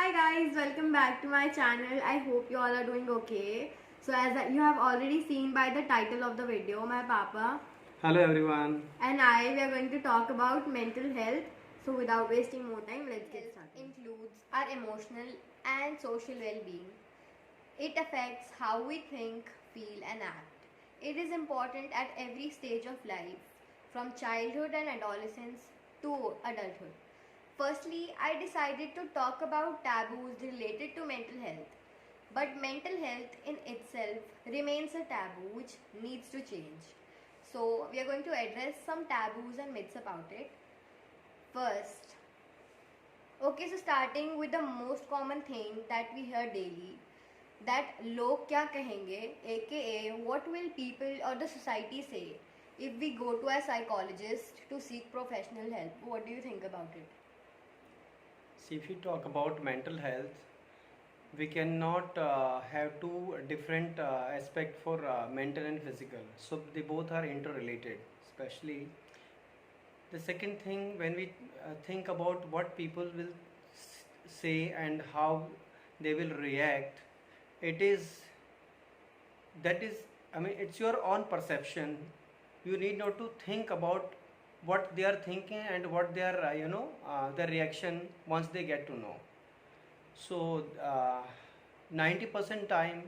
Hi guys, welcome back to my channel. I hope you all are doing okay. So as you have already seen by the title of the video, my papa Hello everyone. and we are going to talk about mental health. So without wasting more time, let's get started. Includes our emotional and social well-being. It affects how we think, feel and act. It is important at every stage of life, from childhood and adolescence to adulthood. Firstly, I decided to talk about taboos related to mental health. But mental health in itself remains a taboo which needs to change. So, we are going to address some taboos and myths about it. First, okay, so starting with the most common thing that we hear daily, that log kya kahenge, aka what will people or the society say if we go to a psychologist to seek professional help. What do you think about it? See, if we talk about mental health, we cannot have two different aspects for mental and physical. So they both are interrelated. Especially the second thing, when we think about what people will say and how they will react, it is that is, I mean, it's your own perception. You need not to think about what they are thinking and what their their reaction once they get to know. So 90% time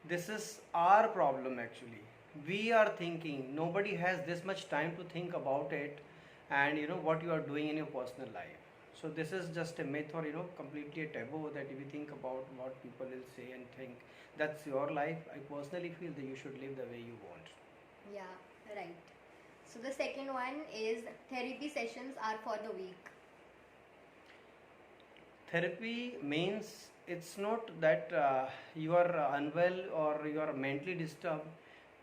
this is our problem actually. We are thinking, nobody has this much time to think about it and what you are doing in your personal life. So this is just a myth or completely a taboo that if you think about what people will say and think, that's your life. I personally feel that you should live the way you want. Yeah, right. So the second one is therapy sessions are for the weak. Therapy means it's not that you are unwell or you are mentally disturbed.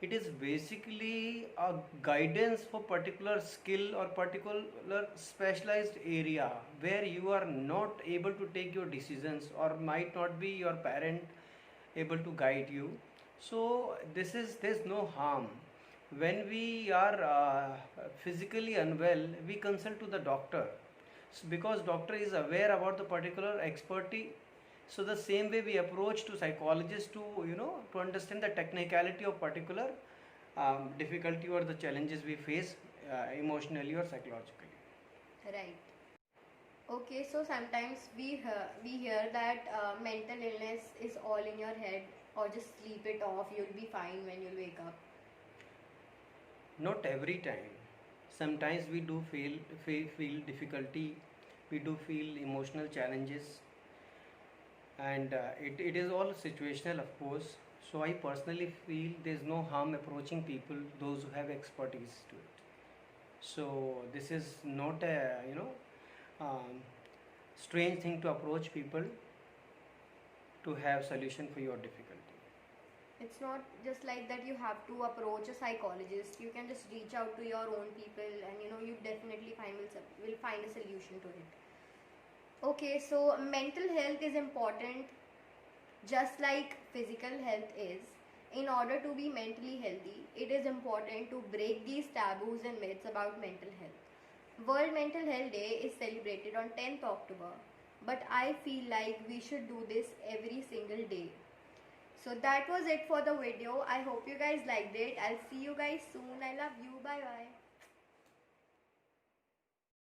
It is basically a guidance for particular skill or particular specialized area where you are not able to take your decisions or might not be your parent able to guide you. So there's no harm when we are physically unwell. We consult to the doctor, so because doctor is aware about the particular expertise. So the same way we approach to psychologists to to understand the technicality of particular difficulty or the challenges we face emotionally or psychologically. Right. Okay, so sometimes we hear that mental illness is all in your head, or just sleep it off. You'll be fine when you wake up. Not every time. Sometimes we do feel difficulty, we do feel emotional challenges, and it is all situational, of course. So I personally feel there's no harm approaching people, those who have expertise to it. So this is not a um, strange thing to approach people to have solution for your difficulty. It's not just like that you have to approach a psychologist. You can just reach out to your own people, and you definitely will find a solution to it. Okay, so mental health is important just like physical health is. In order to be mentally healthy, it is important to break these taboos and myths about mental health. World Mental Health Day is celebrated on 10th October, but I feel like we should do this every single day. So that was it for the video. I hope you guys liked it. I'll see you guys soon. I love you. Bye bye.